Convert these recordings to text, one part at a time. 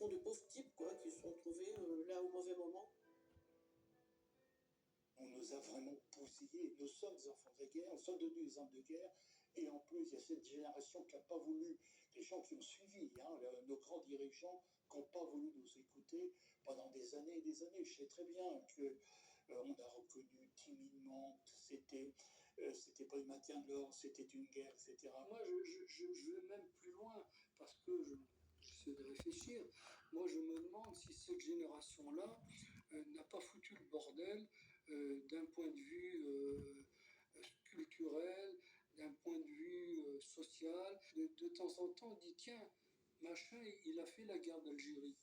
sont de pauvres types, quoi, qui se sont trouvés là au mauvais moment. On nous a vraiment bousillés. Nous sommes des enfants de guerre, nous sommes devenus des hommes de guerre. Et en plus, il y a cette génération qui n'a pas voulu, les gens qui ont suivi, nos grands dirigeants qui n'ont pas voulu nous écouter pendant des années et des années. Je sais très bien que on a reconnu timidement que c'était pas le maintien de l'ordre, c'était une guerre, etc. Moi, je vais même plus loin parce que j'essaie de réfléchir. Moi, je me demande si cette génération-là n'a pas foutu le bordel d'un point de vue culturel, d'un point de vue social. De temps en temps, on dit tiens, machin, il a fait la guerre d'Algérie.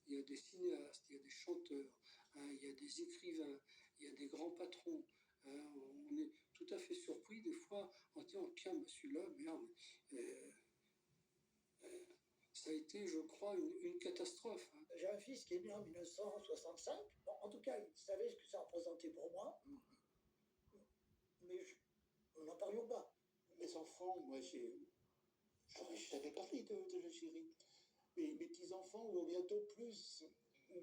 Il y a des cinéastes, il y a des chanteurs, il y a des écrivains, il y a des grands patrons. On est tout à fait surpris des fois en disant tiens, celui-là, merde, ça a été, je crois, une catastrophe. J'ai un fils qui est né en 1965. Bon, en tout cas, il savait ce que ça représentait pour moi. Mais nous n'en parlions pas. Mes enfants, moi, j'avais parlé de l'Algérie. Mes petits-enfants vont bientôt plus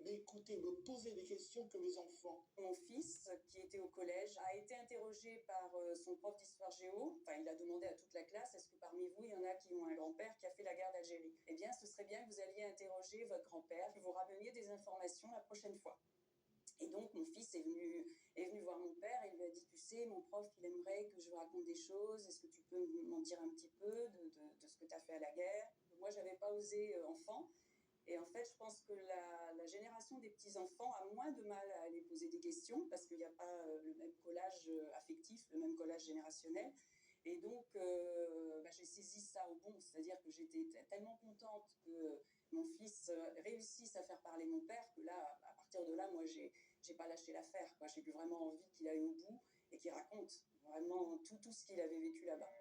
m'écouter, me poser des questions que mes enfants. Mon fils, qui était au collège, a été interrogé par son prof d'histoire géo. Enfin, il a demandé à toute la classe, est-ce que parmi vous, il y en a qui ont un grand-père qui a fait la guerre d'Algérie? Eh bien, ce serait bien que vous alliez interroger votre grand-père, que vous rameniez des informations la prochaine fois. Et donc, mon fils est venu voir mon père et il lui a dit, tu sais, mon prof, il aimerait que je vous raconte des choses. Est-ce que tu peux m'en dire un petit peu de ce que tu as fait à la guerre? Moi, je n'avais pas osé enfant. Et en fait, je pense que la génération des petits-enfants a moins de mal à aller poser des questions parce qu'il n'y a pas le même collage affectif, le même collage générationnel. Et donc, j'ai saisi ça au bon, c'est-à-dire que j'étais tellement contente que mon fils réussisse à faire parler mon père que là, à partir de là, moi, j'ai pas lâché l'affaire. J'ai eu vraiment envie qu'il aille au bout et qu'il raconte vraiment tout ce qu'il avait vécu là-bas.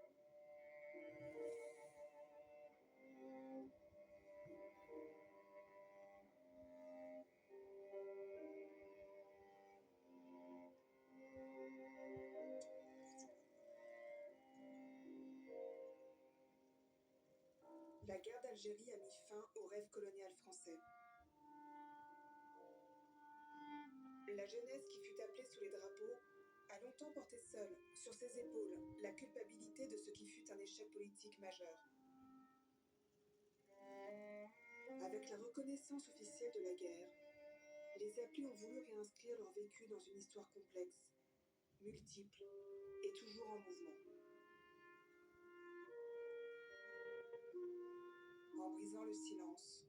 La guerre d'Algérie a mis fin au rêve colonial français. La jeunesse qui fut appelée sous les drapeaux a longtemps porté seule, sur ses épaules, la culpabilité de ce qui fut un échec politique majeur. Avec la reconnaissance officielle de la guerre, les appelés ont voulu réinscrire leur vécu dans une histoire complexe, multiple et toujours en mouvement. En brisant le silence,